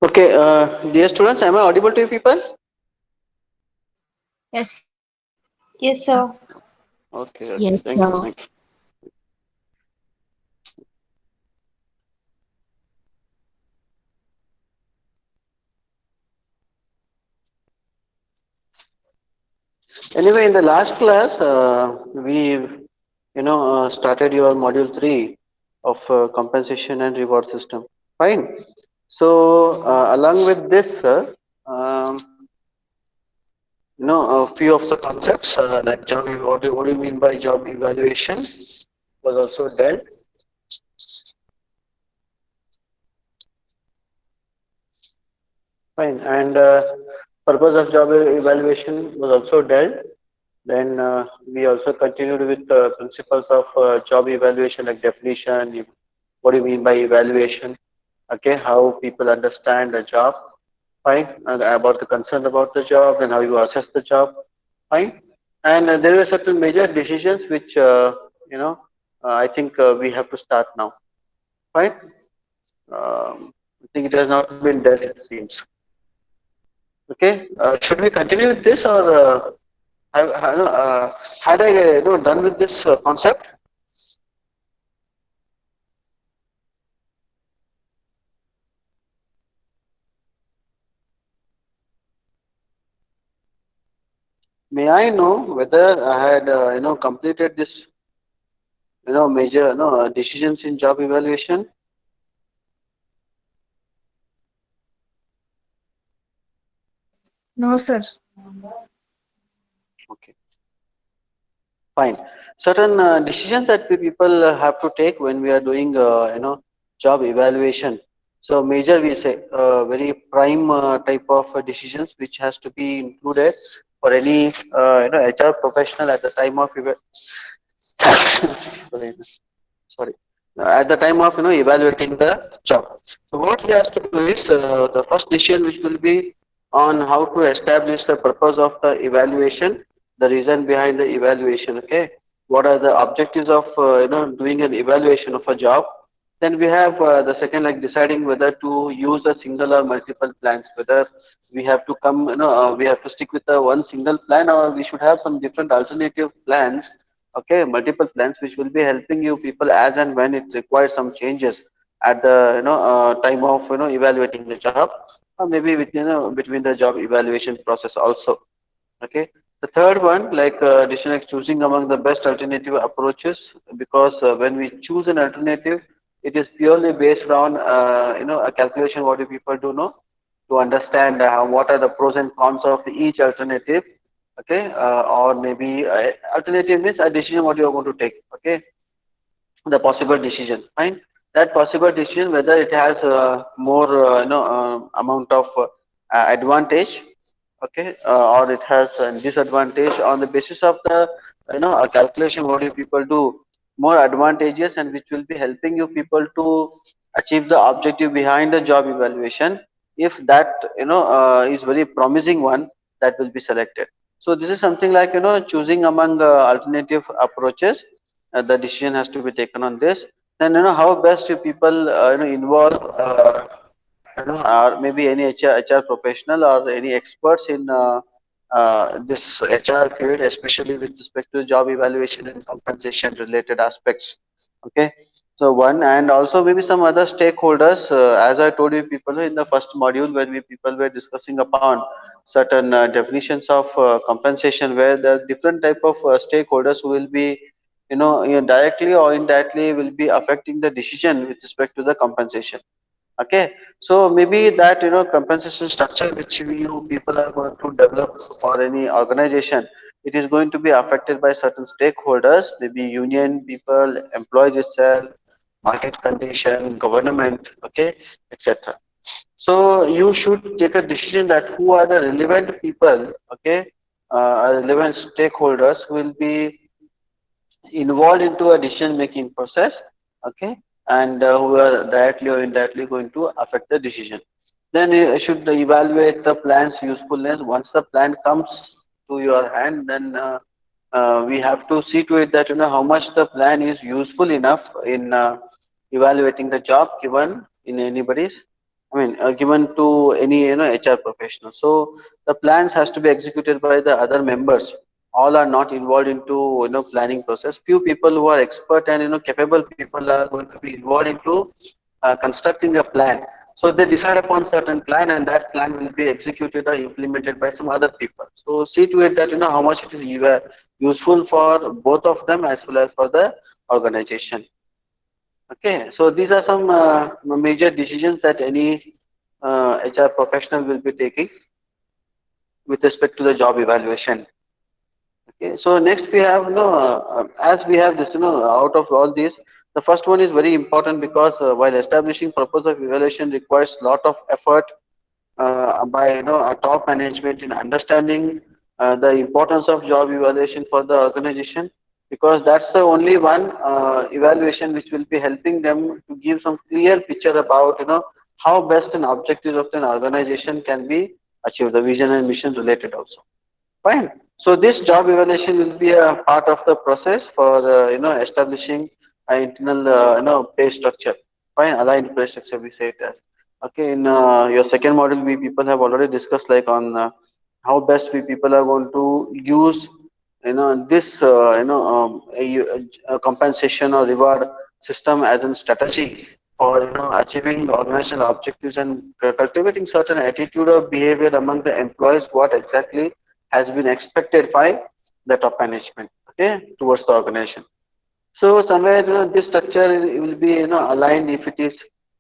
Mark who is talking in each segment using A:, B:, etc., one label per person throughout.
A: Okay, dear students, am I audible to you people?
B: Yes. Yes, sir.
A: Okay, okay,
C: Yes,
A: thank you,
C: sir.
A: thank you. Anyway, in the last class, started your module 3 of compensation and reward system. Fine. So, along with this, um, a few of the concepts like what do you mean by job evaluation was also dealt. Fine. And purpose of job evaluation was also dealt. Then we also continued with principles of job evaluation like definition, what do you mean by evaluation, okay, how people understand the job, fine, about the concern about the job and how you assess the job, fine. And there were certain major decisions which, I think we have to start now, fine. I think it has not been dealt, it seems. Okay, should we continue with this or had I done with this concept? May I know whether I had completed this major decisions in job evaluation?
B: No, sir.
A: Okay, fine. Certain decisions that we people have to take when we are doing job evaluation. So major we say very prime type of decisions which has to be included for any HR professional at the time of sorry, at the time of evaluating the job. So what he has to do is the first decision which will be on how to establish the purpose of the evaluation, the reason behind the evaluation. Okay, what are the objectives of doing an evaluation of a job. Then we have the second, like deciding whether to use a single or multiple plans, whether we have to we have to stick with the one single plan or we should have some different alternative plans. Okay, multiple plans which will be helping you people as and when it requires some changes at the time of evaluating the job, or maybe within between the job evaluation process also. Okay, the third one, like decision like choosing among the best alternative approaches, because when we choose an alternative, it is purely based on a calculation. What do people do know to understand what are the pros and cons of each alternative? Okay, or maybe alternative means a decision what you are going to take. Okay, the possible decision, fine. That possible decision whether it has more amount of advantage, okay, or it has a disadvantage on the basis of the a calculation what you people do more advantageous and which will be helping you people to achieve the objective behind the job evaluation. If that is very promising one, that will be selected. So this is something like choosing among alternative approaches. The decision has to be taken on this. Then how best you people involve or maybe any HR professional or any experts in this HR field, especially with respect to job evaluation and compensation related aspects. Okay, so one, and also maybe some other stakeholders. As I told you, people in the first module when we people were discussing upon certain definitions of compensation, where the different type of stakeholders who will be directly or indirectly will be affecting the decision with respect to the compensation. Okay, so maybe that compensation structure which you people are going to develop for any organization, it is going to be affected by certain stakeholders, maybe union people, employees itself, market condition, government, okay, etc. So you should take a decision that who are the relevant people, okay, relevant stakeholders who will be involved into a decision making process, okay, and who are directly or indirectly going to affect the decision. Then you should evaluate the plan's usefulness. Once the plan comes to your hand, then we have to see to it that how much the plan is useful enough in evaluating the job given in anybody's. I mean, given to any HR professional. So the plans has to be executed by the other members. All are not involved into planning process. Few people who are expert and capable people are going to be involved into constructing a plan. So they decide upon certain plan, and that plan will be executed or implemented by some other people. So see to it that how much it is useful for both of them as well as for the organization. Okay, so these are some major decisions that any HR professional will be taking with respect to the job evaluation. Okay, so next we have, as we have this, out of all these, the first one is very important because while establishing purpose of evaluation requires lot of effort by our top management in understanding the importance of job evaluation for the organization, because that's the only one evaluation which will be helping them to give some clear picture about how best an objectives of an organization can be achieved, the vision and mission related also. Fine. So this job evaluation will be a part of the process for establishing an internal pay structure. Fine, aligned pay structure we say it as. Okay, in your second model, we people have already discussed like on how best we people are going to use this a compensation or reward system as a strategy for achieving organizational objectives and cultivating certain attitude or behavior among the employees. What exactly has been expected by the top management, okay, towards the organization. So somewhere this structure will be aligned if it is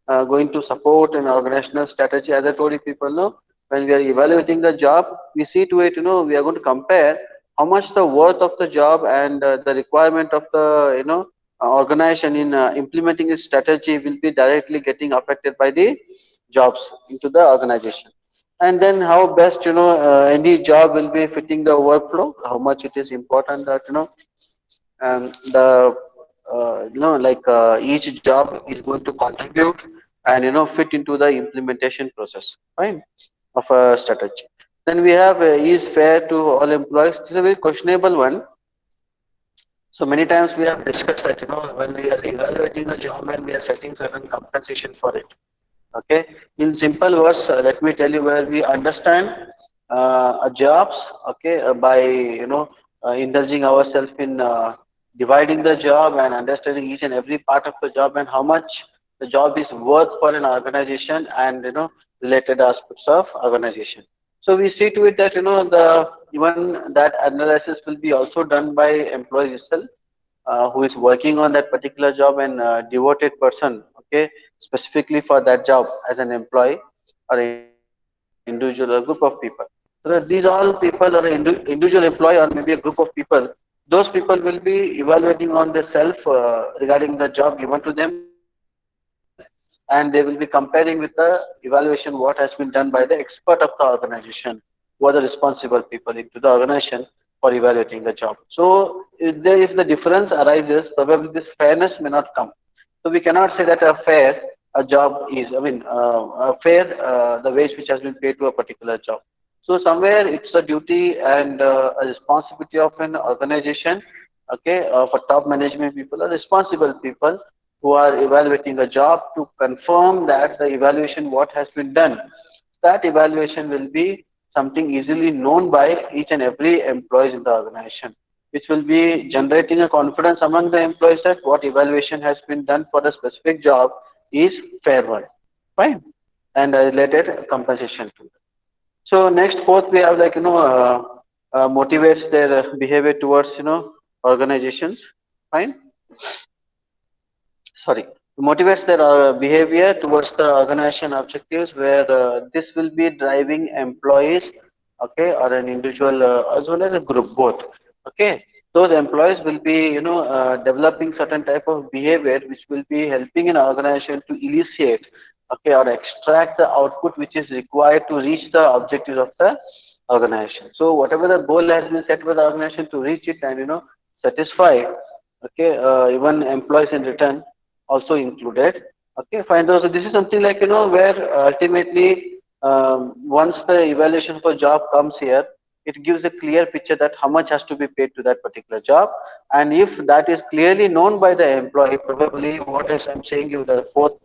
A: going to support an organizational strategy. As I told you, people know when we are evaluating the job, we see to it we are going to compare how much the worth of the job and the requirement of the organization in implementing its strategy will be directly getting affected by the jobs into the organization. And then how best any job will be fitting the workflow, how much it is important that the like each job is going to contribute and fit into the implementation process, fine, of a strategy. Then we have is fair to all employees. This is a very questionable one. So many times we have discussed that when we are evaluating a job and we are setting certain compensation for it. Okay, in simple words, let me tell you where we understand a jobs. Okay, by indulging ourselves in dividing the job and understanding each and every part of the job and how much the job is worth for an organization and related aspects of organization. So we see to it that the even that analysis will be also done by employees itself, who is working on that particular job and devoted person, okay, specifically for that job as an employee or individual or group of people. So these all people or individual employee or maybe a group of people, those people will be evaluating on the self regarding the job given to them, and they will be comparing with the evaluation what has been done by the expert of the organization, who are the responsible people into the organization for evaluating the job. So if the difference arises, probably this fairness may not come. So we cannot say that a job is, I mean, fair, the wage which has been paid to a particular job. So somewhere it's a duty and a responsibility of an organization, okay, for top management people or responsible people who are evaluating a job to confirm that the evaluation what has been done, that evaluation will be something easily known by each and every employee in the organization, which will be generating a confidence among the employees that what evaluation has been done for the specific job is fair one, fine, and related compensation to. So next fourth we have like motivates their behavior towards organizations, fine, sorry, motivates their behavior towards the organization objectives, where this will be driving employees, okay, or an individual as well as a group both. Okay, those employees will be developing certain type of behavior which will be helping an organization to elicit, okay, or extract the output which is required to reach the objectives of the organization. So whatever the goal has been set by the organization to reach it and satisfy, okay, even employees in return also included. Okay, fine. So this is something like where ultimately once the evaluation for job comes here, it gives a clear picture that how much has to be paid to that particular job, and if that is clearly known by the employee, probably what is I'm saying you the fourth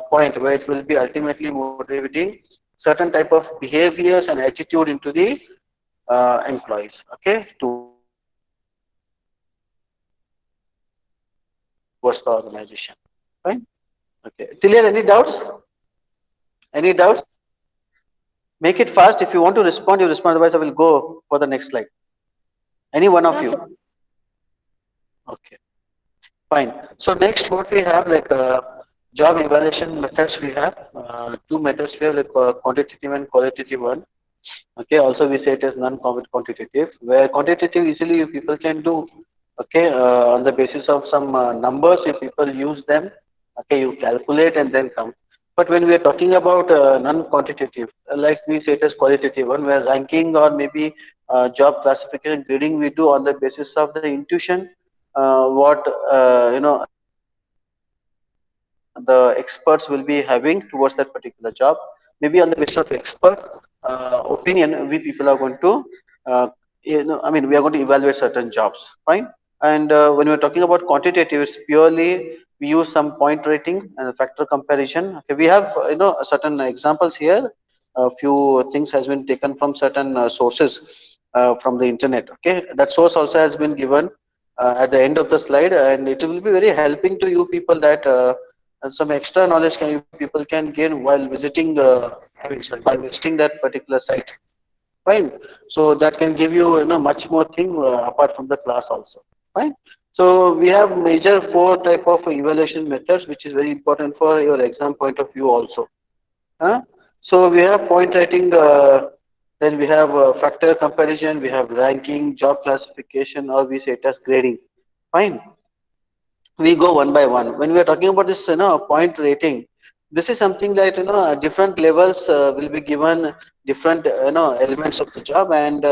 A: point where it will be ultimately motivating certain type of behaviors and attitude into the employees, okay, towards the organization. Fine. Okay. Clear? Any doubts? Any doubts? Make it fast. If you want to respond, you respond. Otherwise, I will go for the next slide. Any one of you?
B: No, sir.
A: Okay. Fine. So next, what we have like job evaluation methods. We have two methods. We have like quantitative and qualitative one. Okay. Also, we say it as non-quantitative, where quantitative easily you people can do. Okay. On the basis of some numbers, if people use them, okay, you calculate and then come. But when we are talking about non-quantitative, like we say it as qualitative one, where ranking or maybe job classification grading we do on the basis of the intuition, what the experts will be having towards that particular job. Maybe on the basis of expert opinion, we people are going to, I mean, we are going to evaluate certain jobs. Fine. And when we're talking about quantitative, it's purely we use some point rating and factor comparison. Okay, we have certain examples here. A few things has been taken from certain sources from the internet. Okay, that source also has been given at the end of the slide, and it will be very helping to you people that some extra knowledge can you people can gain while visiting. I mean, sorry, while visiting that particular site. Fine. So that can give you, much more thing apart from the class also. Fine. So we have major four type of evaluation methods, which is very important for your exam point of view also. Huh? So we have point rating, then we have factor comparison, we have ranking, job classification, or we say it as grading. Fine. We go one by one. When we are talking about this, point rating, this is something that different levels will be given different elements of the job, and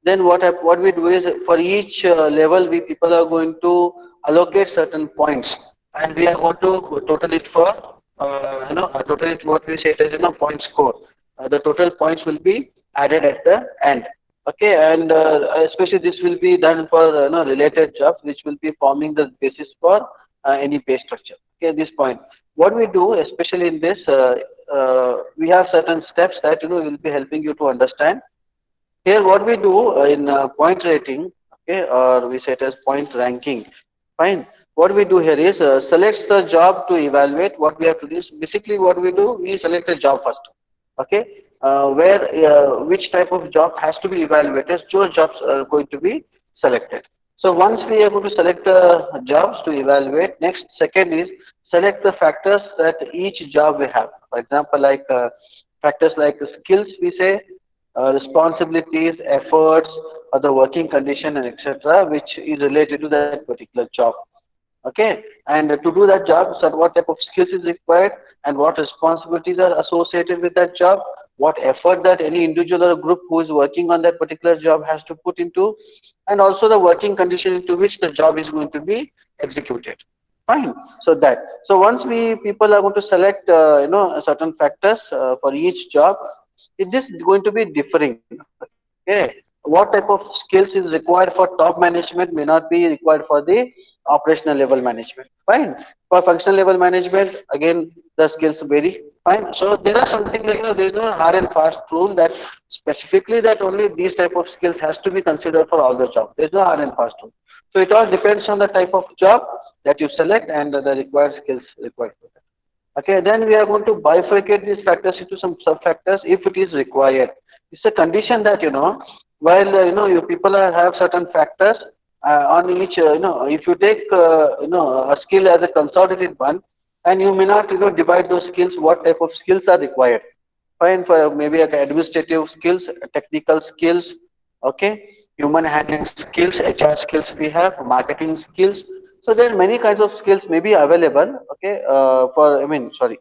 A: then what we do is for each level we people are going to allocate certain points, and we are going to total it for total it what we say it as point score. The total points will be added at the end. Okay, and especially this will be done for related jobs, which will be forming the basis for any pay structure. Okay, this point. What we do, especially in this, we have certain steps that will be helping you to understand. Here, what we do in point rating, okay, or we say it as point ranking. Fine. What we do here is selects the job to evaluate. What we have to do is basically what we do, we select a job first. Okay, where which type of job has to be evaluated, those jobs are going to be selected. So once we are able to select the jobs to evaluate, next second is select the factors that each job will have. For example, like factors like skills, we say responsibilities, efforts, or the working condition, and etc., which is related to that particular job. Okay, and to do that job, so what type of skills is required and what responsibilities are associated with that job, what effort that any individual or group who is working on that particular job has to put into, and also the working condition into which the job is going to be executed. Fine. So that, so once we people are going to select certain factors for each job, it is going to be differing. Okay, what type of skills is required for top management may not be required for the operational level management. Fine. For functional level management, again the skills vary. Fine. So there are something like there is no hard and fast rule that specifically that only these type of skills has to be considered for all the jobs. There is no hard and fast rule. So it all depends on the type of job that you select and the required skills required for that. Okay, then we are going to bifurcate these factors into some sub factors if it is required. It's a condition that while you people have certain factors on each if you take a skill as a consolidated one, and you may not divide those skills what type of skills are required. Fine, for maybe like administrative skills, technical skills, okay, human handling skills, HR skills we have, marketing skills. So there are many kinds of skills may be available. Okay, for I mean sorry,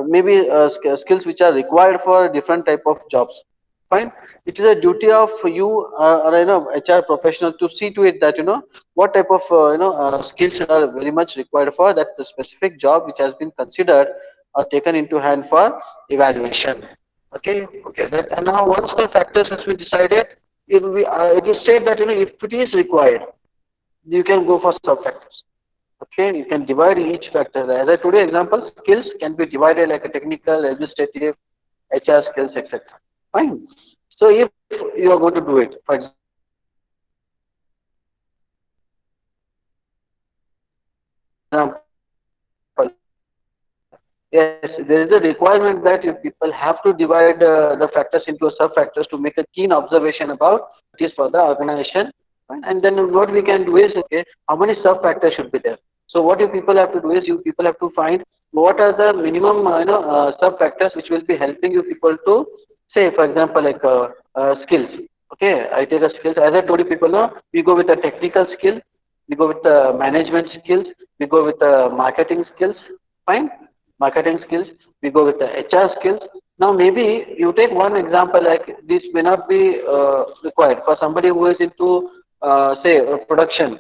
A: maybe skills which are required for different type of jobs. Fine. It is a duty of you or HR professional to see to it that what type of skills are very much required for that the specific job which has been considered or taken into hand for evaluation. Okay. Okay. That, and now once the factors has been decided, it is said that if it is required, you can go for sub factors. Okay, you can divide each factor. As I told you, example, skills can be divided like a technical, administrative, HR skills, etc. Fine. So if you are going to do it, for example, yes, there is a requirement that if people have to divide the factors into sub factors to make a keen observation about it is for the organization. Fine. And then what we can do is, okay, how many sub factors should be there? So what you people have to do is you people have to find what are the minimum sub factors which will be helping you people to say, for example, like skills. Okay, I take a skills. As I told you people, now we go with the technical skill, we go with the management skills, we go with the marketing skills. Fine, marketing skills, we go with the HR skills. Now maybe you take one example like this may not be required for somebody who is into say production.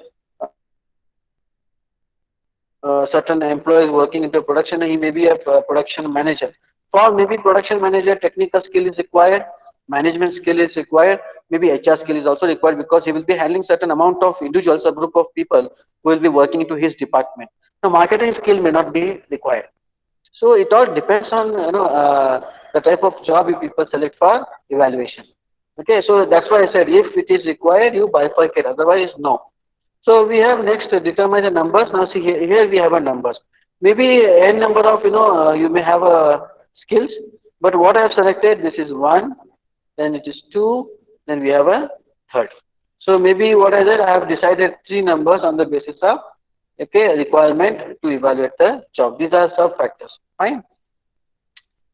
A: Certain employees working into production, he may be a production manager. For maybe production manager, technical skill is required, management skill is required, maybe HR skill is also required because he will be handling certain amount of individuals, a group of people who will be working into his department. Now, marketing skill may not be required. So it all depends on the type of job you people select for evaluation. Okay, so that's why I said if it is required, you bifurcate. Otherwise, no. So we have next determine the numbers. Now see here we have a numbers. Maybe n number of you may have skills, but what I have selected this is one, then it is two, then we have a third. So maybe what I did, I have decided three numbers on the basis of okay requirement to evaluate the job. These are sub factors. Fine.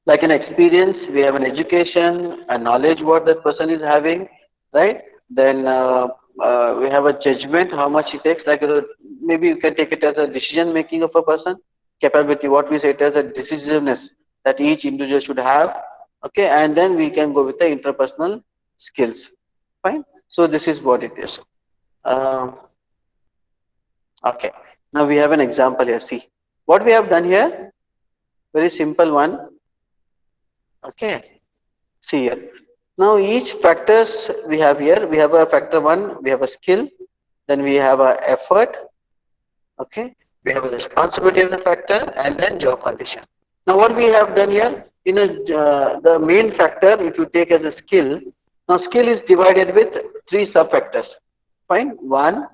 A: Like an experience, we have an education, a knowledge what that person is having, right? Then we have a judgment, how much it takes. Like maybe you can take it as a decision making of a person, capability. What we say it as a decisiveness that each individual should have. Okay, and then we can go with the interpersonal skills. Fine. So this is what it is. Um, okay. Now we have an example here. See what we have done here. Very simple one. Okay, see here. Now each factors we have here, we have a factor one, we have a skill, then we have a effort, okay, we have a responsibility of the factor, and then job condition. Now what we have done here, in a, the main factor, if you take as a skill, now skill is divided with three sub factors. Fine, one,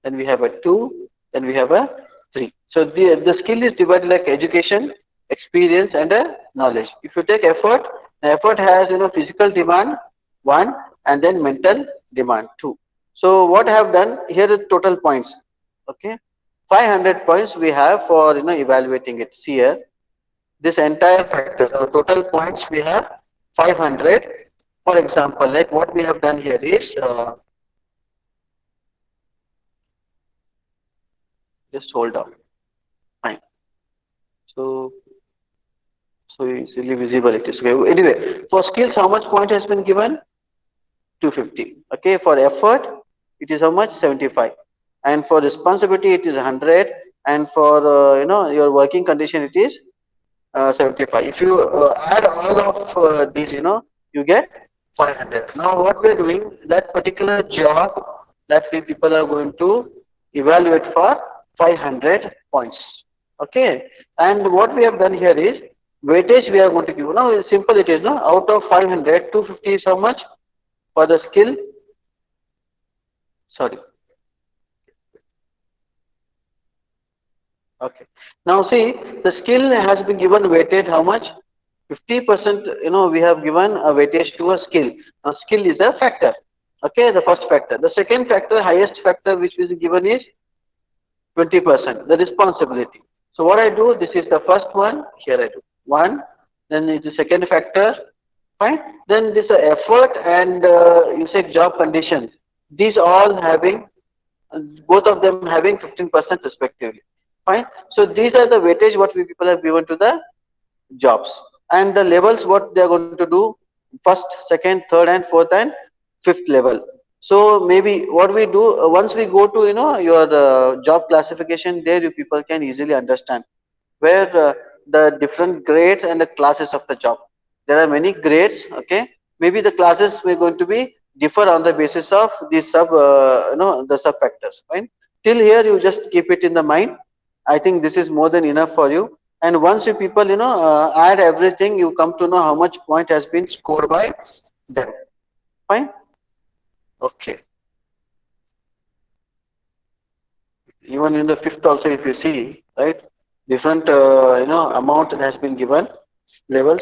A: then we have a two, then we have a three. So the skill is divided like education, experience, and a knowledge. If you take effort, the effort has physical demand one, and then mental demand two. So what I have done here is total points. Okay, 500 points we have for evaluating it. See here, this entire factor. So total points we have 500. For example, like what we have done here is just hold on. Fine. So easily visible it is. Okay. Anyway, for skills, how much point has been given? 250. Okay. For effort, it is how much? 75. And for responsibility, it is 100. And for your working condition, it is 75. If you add all of these, you get 500. Now, what we are doing, that particular job that we people are going to evaluate for 500 points. Okay. And what we have done here is weightage we are going to give. Now, it's simple it is, no? Out of 500, 250 is how much for the skill? Sorry. Okay. Now see, the skill has been given weighted how much? 50%, we have given a weightage to a skill. Now skill is a factor. Okay, the first factor. The second factor, highest factor which is given is 20%, the responsibility. So what I do, this is the first one, here I do. One, then is the second factor, fine. Then this effort and you say job conditions. These all having, both of them having 15% respectively. Fine. So these are the weightage what we people have given to the jobs, and the levels what they are going to do: first, second, third, and fourth and fifth level. So maybe what we do once we go to your job classification, there you people can easily understand where the different grades and the classes of the job. There are many grades. Okay, maybe the classes were going to be differ on the basis of these sub the sub factors. Fine. Till here, you just keep it in the mind. I think this is more than enough for you. And once you people, add everything, you come to know how much point has been scored by them. Fine. Okay. Even in the fifth also, if you see, right, different, amount has been given, levels.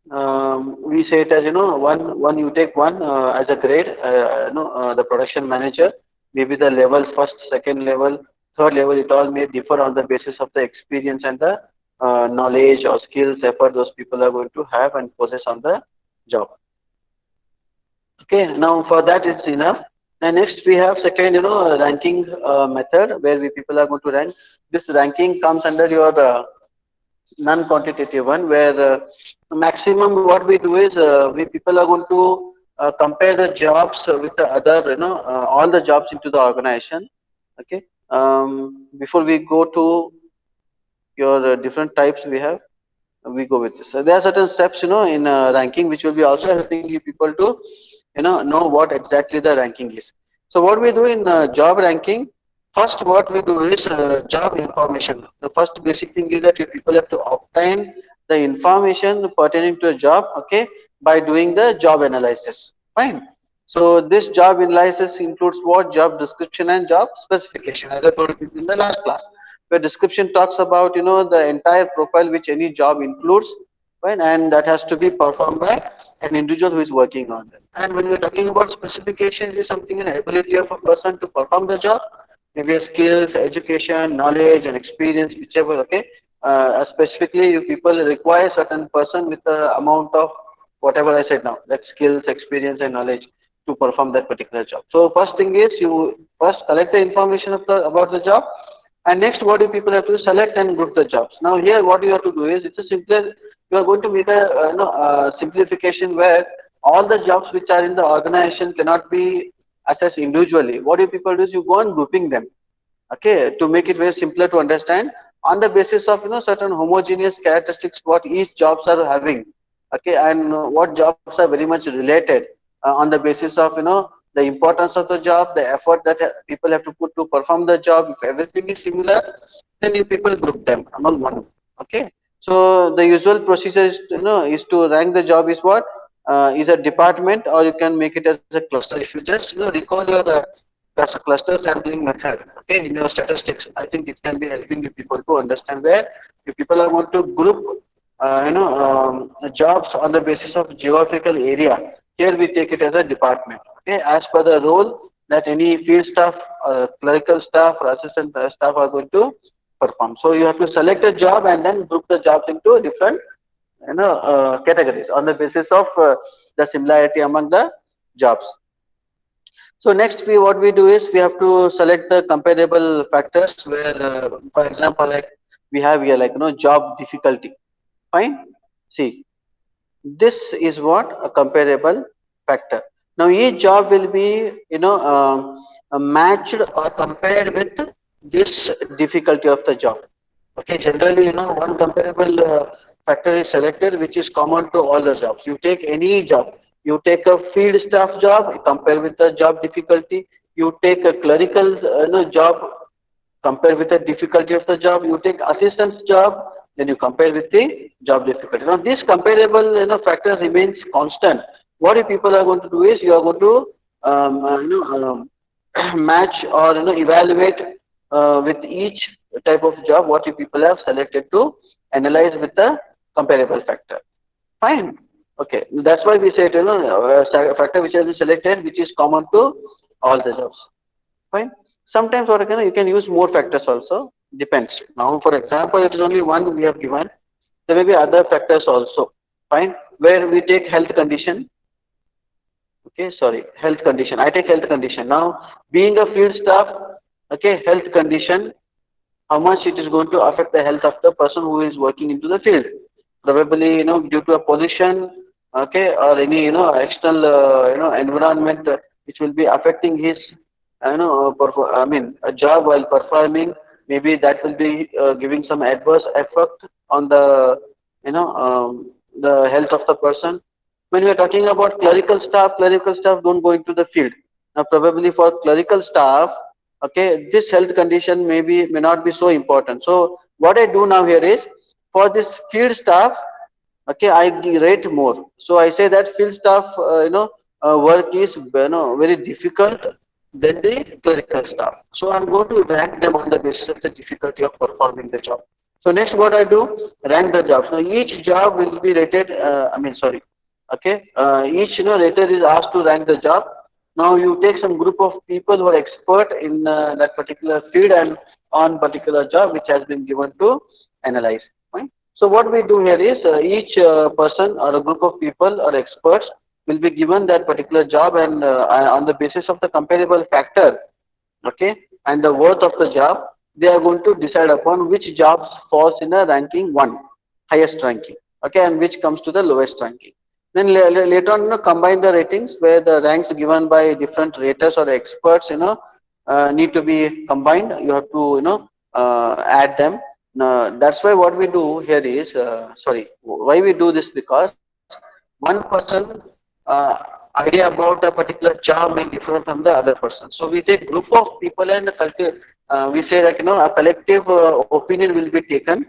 A: We say it as, one you take one as a grade, the production manager, maybe the levels, first, second level, third level, it all may differ on the basis of the experience and the knowledge or skills, effort those people are going to have and possess on the job. Okay, now for that it's enough. And next we have second, ranking method where we people are going to rank. This ranking comes under your non-quantitative one, where maximum what we do is we people are going to compare the jobs with the other, all the jobs into the organization. Okay. Before we go to your different types we have, we go with this. So there are certain steps, in ranking, which will be also helping you people to, know what exactly the ranking is. So what we do in job ranking, first what we do is job information. The first basic thing is that you people have to obtain the information pertaining to a job, okay, by doing the job analysis. Fine. So this job analysis includes what? Job description and job specification, as I told you in the last class, where description talks about, the entire profile which any job includes, right, and that has to be performed by an individual who is working on it. And when we're talking about specification, it is something, an ability of a person to perform the job, maybe skills, education, knowledge, and experience, whichever. Okay, specifically, you people require certain person with the amount of whatever I said now, that skills, experience, and knowledge to perform that particular job. So first thing is you first collect the information of about the job, and next what do people have to select and group the jobs. Now here what you have to do is, it's a simpler, you are going to make a simplification where all the jobs which are in the organization cannot be assessed individually. What you people do is you go on grouping them, okay, to make it very simpler to understand on the basis of, certain homogeneous characteristics what each jobs are having, okay, and what jobs are very much related, on the basis of, the importance of the job, the effort that people have to put to perform the job. If everything is similar, then you people group them among one. Okay. So the usual procedure is, is to rank the job is what? Is a department, or you can make it as a cluster. If you just, recall your cluster sampling method, okay, in your statistics, I think it can be helping you people to understand where you people are going to group, jobs on the basis of geographical area. Here we take it as a department, okay, as per the role that any field staff, clerical staff, or assistant staff are going to perform. So you have to select a job and then group the jobs into different, categories on the basis of the similarity among the jobs. So next, what we do is we have to select the comparable factors where, for example, like we have here, like, job difficulty. Fine. See, this is what? A comparable factor. Now each job will be, matched or compared with this difficulty of the job. Okay, generally, one comparable factor is selected which is common to all the jobs. You take any job, you take a field staff job, compare with the job difficulty. You take a clerical job, compare with the difficulty of the job. You take assistant's job, then you compare with the job difficulty. Now this comparable factor remains constant. What you people are going to do is you are going to match or evaluate with each type of job what you people have selected to analyze with the comparable factor. Fine. Okay. That's why we say a factor which has been selected which is common to all the jobs. Fine. Sometimes what you can use more factors also. Depends. Now, for example, it is only one we have given. There may be other factors also. Fine. Where we take health condition. Okay, sorry, health condition. I take health condition. Now, being a field staff, okay, health condition, how much it is going to affect the health of the person who is working into the field. Probably, due to a pollution, okay, or any, external, environment which will be affecting his, a job while performing. Maybe that will be giving some adverse effect on the, the health of the person. When we are talking about clerical staff don't go into the field. Now, probably for clerical staff, Okay, this health condition may not be so important. So what I do now here is, for this field staff, okay, I rate more. So I say that field staff work is very difficult than the clerical staff. So I'm going to rank them on the basis of the difficulty of performing the job. So next what I do, rank the jobs. Now each job will be rated, okay, each rater is asked to rank the job. Now you take some group of people who are expert in that particular field and on particular job which has been given to analyze. Fine. So what we do here is, each person or a group of people or experts will be given that particular job, and on the basis of the comparable factor, okay, and the worth of the job, they are going to decide upon which jobs falls in a ranking 1, highest ranking, okay, and which comes to the lowest ranking. Then later on, combine the ratings where the ranks given by different raters or experts, need to be combined. You have to, add them. That's why what we do here is, why we do this, because one person idea about a particular job may differ from the other person. So we take group of people and we say that a collective opinion will be taken,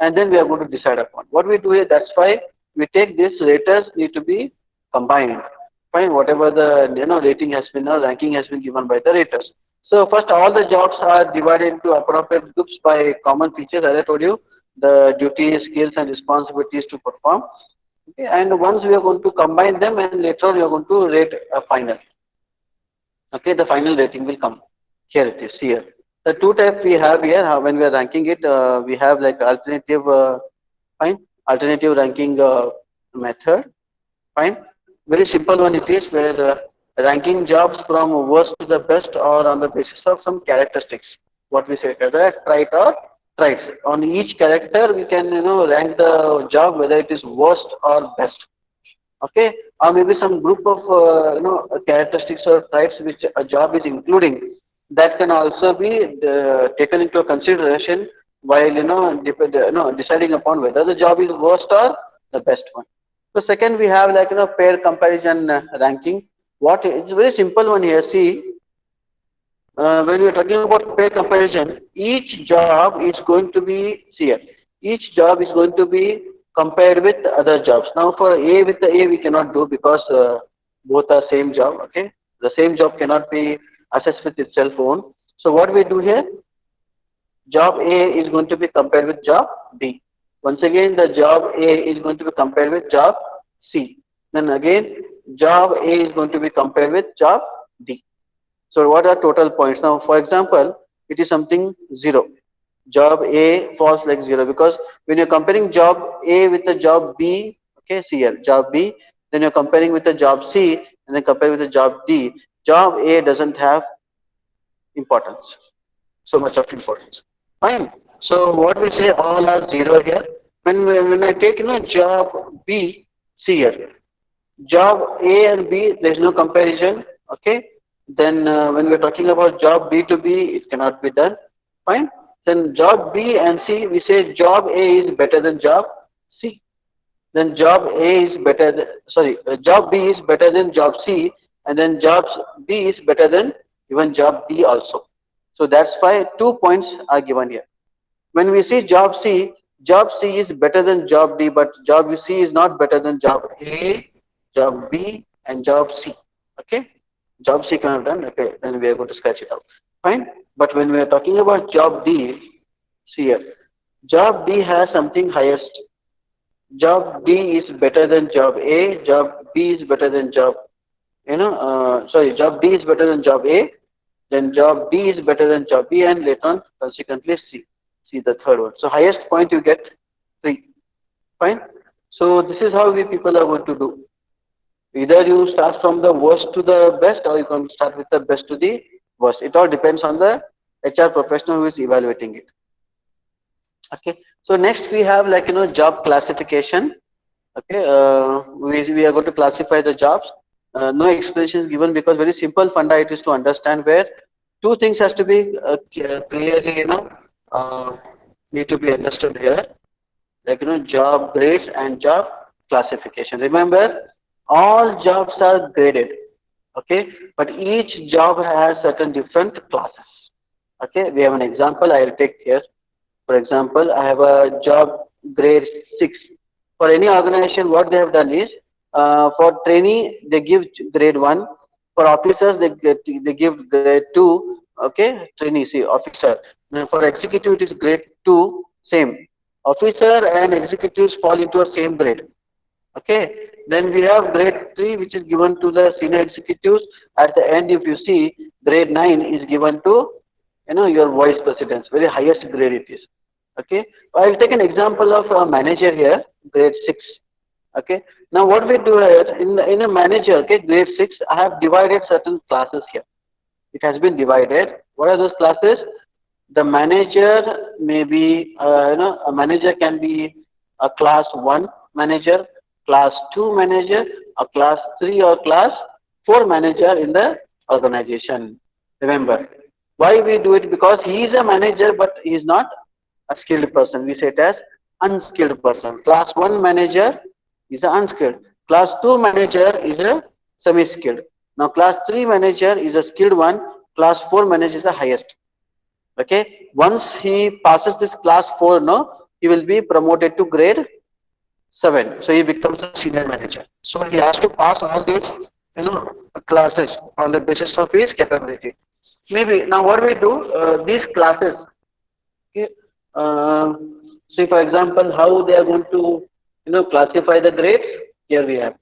A: and then we are going to decide upon what we do here. That's why we take this raters need to be combined. Fine, whatever the rating has been, ranking has been given by the raters. So first, all the jobs are divided into appropriate groups by common features. As I told you, the duties, skills, and responsibilities to perform. Okay, and once we are going to combine them, and later on we are going to rate a final. Okay, the final rating will come. Here it is. Here, the two types we have here. When we are ranking it, we have like alternative, fine, alternative ranking method. Fine, very simple one it is, where ranking jobs from worst to the best or on the basis of some characteristics. What we say as a trait or traits. On each character, we can rank the job whether it is worst or best. Okay, or maybe some group of characteristics or traits which a job is including, that can also be taken into consideration while deciding upon whether the job is worst or the best one. So second, we have like pair comparison ranking. What it's very simple one here. See, when we are talking about pair comparison, each job is going to be, see here, each job is going to be compared with other jobs. Now for A with the A we cannot do, because both are same job. Okay, the same job cannot be assessed with itself own. So what we do here, job A is going to be compared with job B. Once again, the job A is going to be compared with job C. Then again, job A is going to be compared with job D. So what are total points? Now, for example, it is something 0. Job A falls like 0, because when you're comparing job A with the job B, okay, see here, job B, then you're comparing with the job C, and then compare with the job D. Job A doesn't have importance, so much of importance. Fine. So what we say, all are 0 here. When I take job B, see here, job A and B, there is no comparison. Okay. Then when we are talking about job B to B, it cannot be done. Fine. Then job B and C, we say job A is better than job C. Then job A is better than, job B is better than job C, and then job B is better than even job D also. So that's why 2 points are given here. When we see job C is better than job D, but job C is not better than job A, job B, and job C. Okay, job C cannot done. Okay, then we are going to scratch it out. Fine. But when we are talking about job D, see here, job D has something highest. Job D is better than job A. Job B is better than job, job D is better than job A. Then job D is better than job B, and later on, consequently, C. See the third one. So highest point you get 3. Fine. So this is how we people are going to do. Either you start from the worst to the best, or you can start with the best to the worst. It all depends on the HR professional who is evaluating it. Okay. So next we have like job classification. Okay. We are going to classify the jobs. No explanation is given, because very simple funda it is to understand, where 2 things has to be clearly need to be understood here, like job grades and job classification. Remember, all jobs are graded, okay, but each job has certain different classes. Okay, we have an example I will take here. For example, I have a job grade 6. For any organization, what they have done is, for trainee, they give grade 1. For officers, they give grade 2. Okay, trainee, see, officer. Now, for executive, it is grade 2, same. Officer and executives fall into a same grade. Okay, then we have grade 3, which is given to the senior executives. At the end, if you see, grade 9 is given to, your vice presidents, very highest grade it is. Okay, I'll take an example of a manager here, grade 6. Okay, now what we do here in a manager, okay, grade 6, I have divided certain classes here. It has been divided. What are those classes? The manager may be, a manager can be a class 1 manager, class 2 manager, a class 3 or class 4 manager in the organization. Remember, why we do it? Because he is a manager, but he is not a skilled person. We say it as unskilled person. Class 1 manager is a unskilled. Class 2 manager is a semi-skilled. Now class 3 manager is a skilled one. Class 4 manager is the highest. Okay, once he passes this class 4, no, he will be promoted to grade 7. So he becomes a senior manager. So he has to pass all these, classes on the basis of his capability. Maybe now what we do, these classes. Okay, see, for example, how they are going to, classify the grades. Here we have.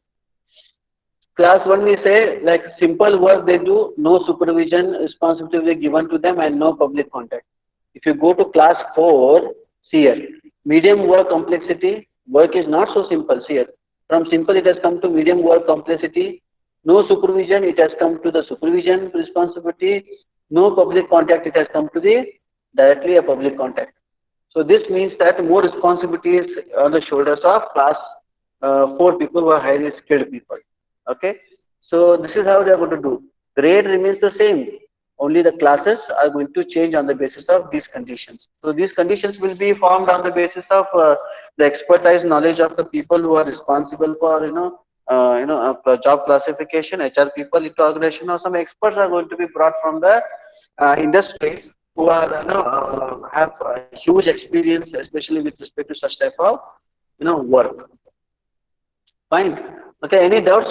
A: Class 1, we say, like, simple work they do, no supervision responsibility given to them, and no public contact. If you go to class 4, see here, medium work complexity, work is not so simple. See here, from simple it has come to medium work complexity, no supervision, it has come to the supervision responsibility, no public contact, it has come to the directly a public contact. So this means that more responsibilities on the shoulders of class 4 people who are highly skilled people. Okay, so this is how they are going to do. Grade remains the same. Only the classes are going to change on the basis of these conditions. So these conditions will be formed on the basis of the expertise knowledge of the people who are responsible for job classification, HR people into organization, or some experts are going to be brought from the industry who are have huge experience, especially with respect to such type of work. Fine. Okay. Any doubts?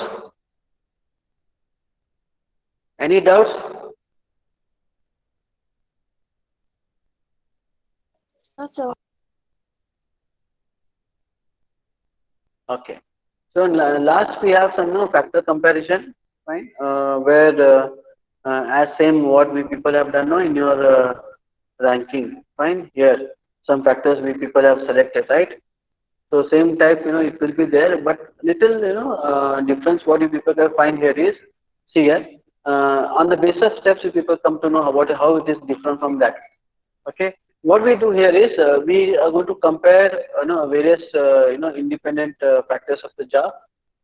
A: Any doubts?
B: No, sir.
A: Okay. So last we have some factor comparison. Fine. Where as same what we people have done in your ranking. Fine. Here some factors we people have selected, right? So same type, it will be there, but little, difference what you people can find here is, see here, on the basis of steps, you people come to know how it is different from that. Okay. What we do here is, we are going to compare, various, independent factors of the job,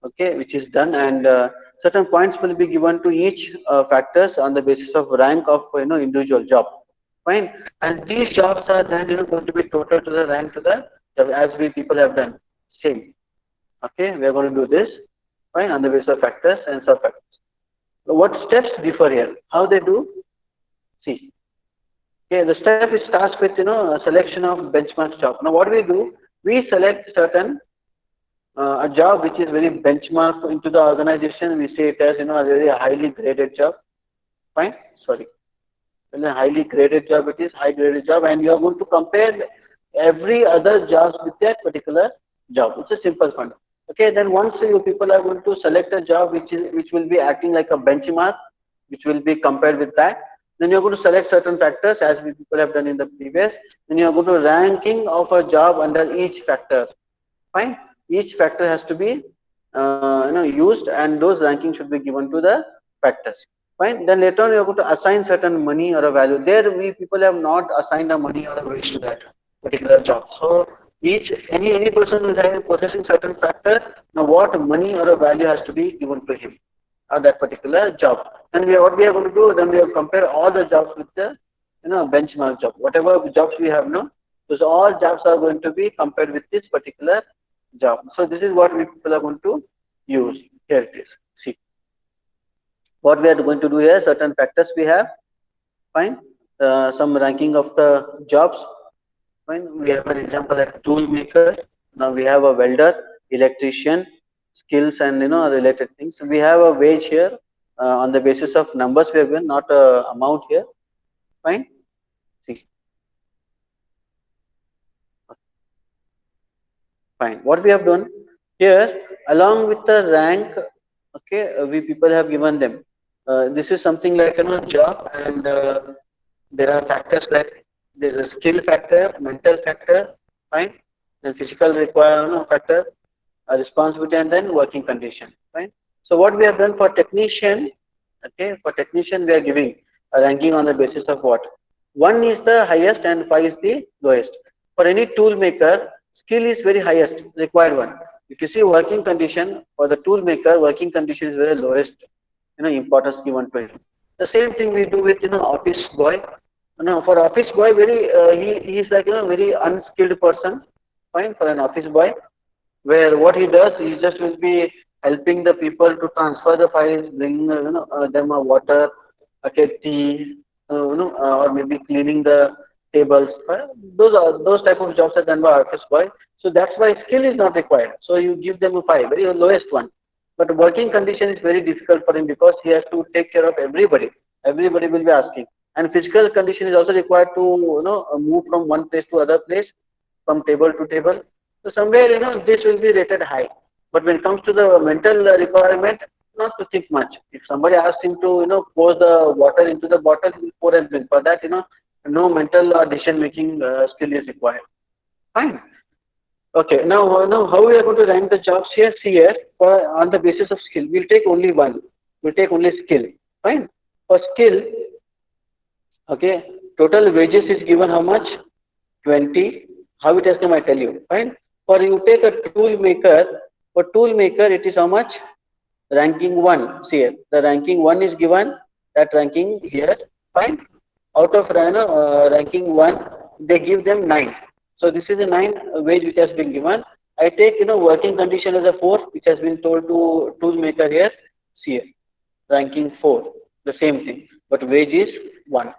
A: okay, which is done, and certain points will be given to each factors on the basis of rank of, individual job. Fine. And these jobs are then, going to be total to the rank to the as we people have done same. Okay, we are going to do this, fine, on the basis of factors and sub factors. So what steps differ here? How they do? See, okay, the step it starts with a selection of benchmark job. Now what we do? We select certain a job which is very benchmark into the organization. We say it as a very highly graded job. Fine, sorry, a highly graded job. It is high graded job, and you are going to compare every other jobs with that particular job. It's a simple fund. Okay, then once you people are going to select a job which will be acting like a benchmark, which will be compared with that, then you're going to select certain factors as we people have done in the previous. Then you're going to ranking of a job under each factor. Fine. Each factor has to be used, and those rankings should be given to the factors. Fine. Then later on you're going to assign certain money or a value. There we people have not assigned a money or a wage to that particular job. So any person who is possessing certain factor, now what money or a value has to be given to him or that particular job. And what we are going to do, then we will compare all the jobs with the benchmark job. Whatever jobs we have now, those all jobs are going to be compared with this particular job. So this is what we people are going to use. Here it is. See what we are going to do here. Certain factors we have. Fine. some ranking of the jobs. When we have an example like tool maker, now we have a welder, electrician, skills and related things. We have a wage here on the basis of numbers we have given, not amount here. Fine. See, fine. What we have done here, along with the rank, okay, we people have given them. This is something like job, and there are factors like there's a skill factor, mental factor, fine, then physical requirement factor, a responsibility, and then working condition, fine. So what we have done for technician, okay, for technician we are giving a ranking on the basis of what? One is the highest and five is the lowest. For any tool maker, skill is very highest, required one. If you see working condition for the tool maker, working condition is very lowest, importance given to him. The same thing we do with office boy. For office boy, very he is like very unskilled person. Fine for an office boy, where what he does, he just will be helping the people to transfer the files, bringing them a water, okay, tea, or maybe cleaning the tables. Those type of jobs are done by office boy. So that's why skill is not required. So you give them a five, very lowest one. But working condition is very difficult for him because he has to take care of everybody. Everybody will be asking. And physical condition is also required to move from one place to other place, from table to table. So somewhere this will be rated high. But when it comes to the mental requirement, not to think much. If somebody asks him to pour the water into the bottle, he will pour and drink. For that no mental decision making skill is required. Fine. Okay, now how we are going to rank the jobs here? See here, on the basis of skill, we'll take only one. We'll take only skill. Fine. For skill, okay, total wages is given how much? 20. How it has come, I tell you. Fine. For you take a tool maker, for tool maker, it is how much? Ranking 1. See here, the ranking 1 is given, that ranking here. Fine. Out of ranking 1, they give them 9. So this is a 9 wage which has been given. I take working condition as a 4, which has been told to tool maker here. See here, ranking 4, the same thing, but wage is 1.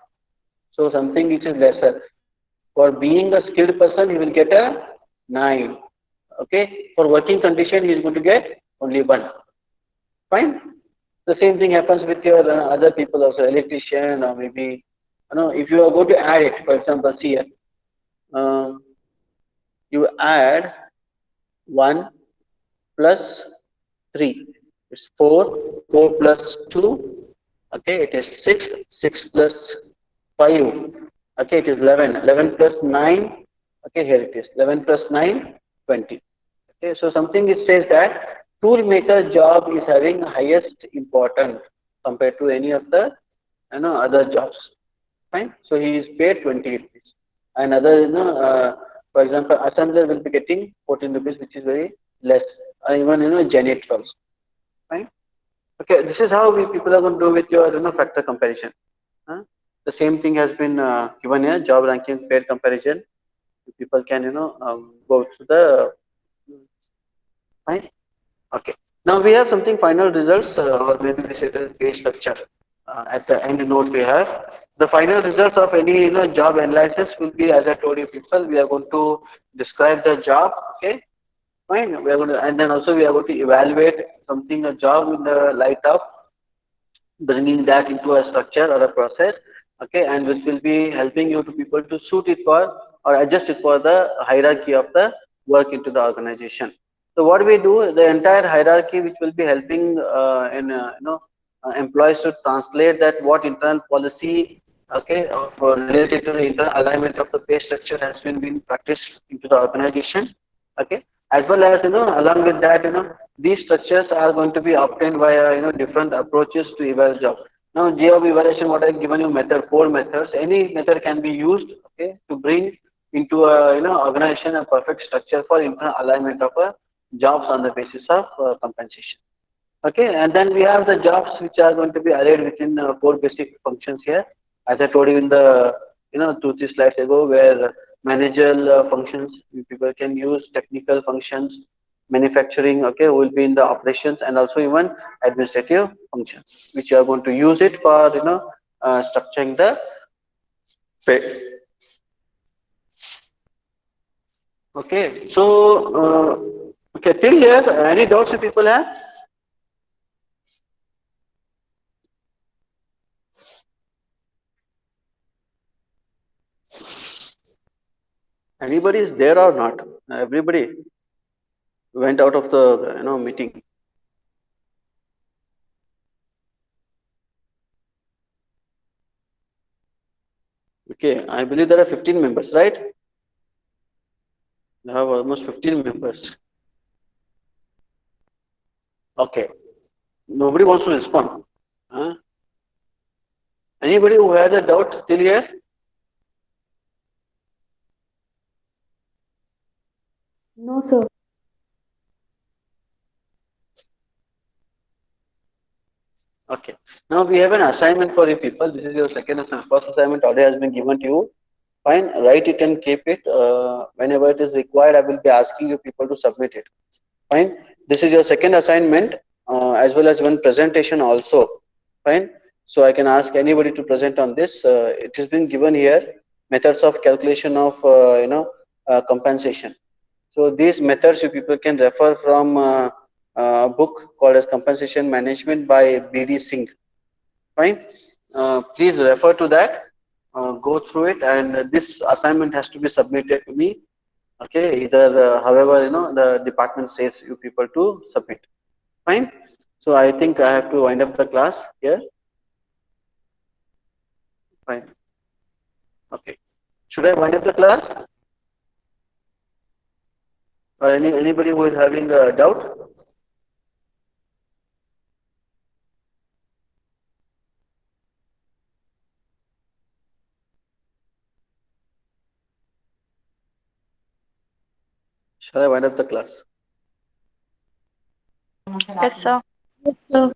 A: So something which is lesser. For being a skilled person, he will get a 9. Okay. For working condition, he is going to get only 1. Fine. The same thing happens with your other people also, electrician or maybe if you are going to add it. For example, see here. You add 1 plus 3. It's 4. 4 plus 2. Okay, it is 6. 6 plus 5. Okay, it is 11. 11 plus 9. Okay, here it is. 11 plus 9, 20. Okay, so something it says that tool maker job is having highest importance compared to any of the other jobs. Fine. So he is paid 20 rupees. And other for example, assembler will be getting 14 rupees, which is very less. Even janitor also. Fine. Okay, this is how we people are going to do with your factor comparison. The same thing has been given here, job ranking pair comparison. People can go to the fine. Okay. Now we have something final results, or maybe we say the pay structure. At the end note we have the final results of any job analysis will be, as I told you people, we are going to describe the job. Okay. Fine. We are going to, and then also we are going to evaluate something, a job in the light of bringing that into a structure or a process. Okay, and which will be helping you to people to suit it for or adjust it for the hierarchy of the work into the organization. So what we do, the entire hierarchy which will be helping employees to translate that what internal policy, okay, of related to the internal alignment of the pay structure has been practiced into the organization. Okay, as well as along with that these structures are going to be obtained via different approaches to evaluate job. Now job evaluation, what I have given you method, 4 methods. Any method can be used, okay, to bring into a organization a perfect structure for internal alignment of jobs on the basis of compensation. Okay, and then we have the jobs which are going to be arrayed within 4 basic functions here, as I told you in the 2-3 slides ago, where managerial functions people can use, technical functions, manufacturing, okay, will be in the operations, and also even administrative functions, which you are going to use it for structuring the Okay, so okay, till here, any doubts you people have? Anybody is there or not? Everybody went out of the meeting. Okay, I believe there are 15 members, right? We have almost 15 members. Okay, nobody wants to respond. Huh? Anybody who has a doubt till here?
B: No, sir.
A: Okay. Now we have an assignment for you people. This is your second assignment. First assignment already has been given to you. Fine, write it and keep it. Whenever it is required, I will be asking you people to submit it. Fine. This is your second assignment, as well as one presentation also. Fine. So I can ask anybody to present on this. It has been given here. Methods of calculation of compensation. So these methods you people can refer from a book called as Compensation Management by B.D. Singh. Fine. Please refer to that. Go through it, and this assignment has to be submitted to me. Okay. Either however the department says you people to submit. Fine. So I think I have to wind up the class here. Fine. Okay. Should I wind up the class? Or anybody who is having a doubt? Shall I wind up the class?
B: Yes, sir. Yes, sir.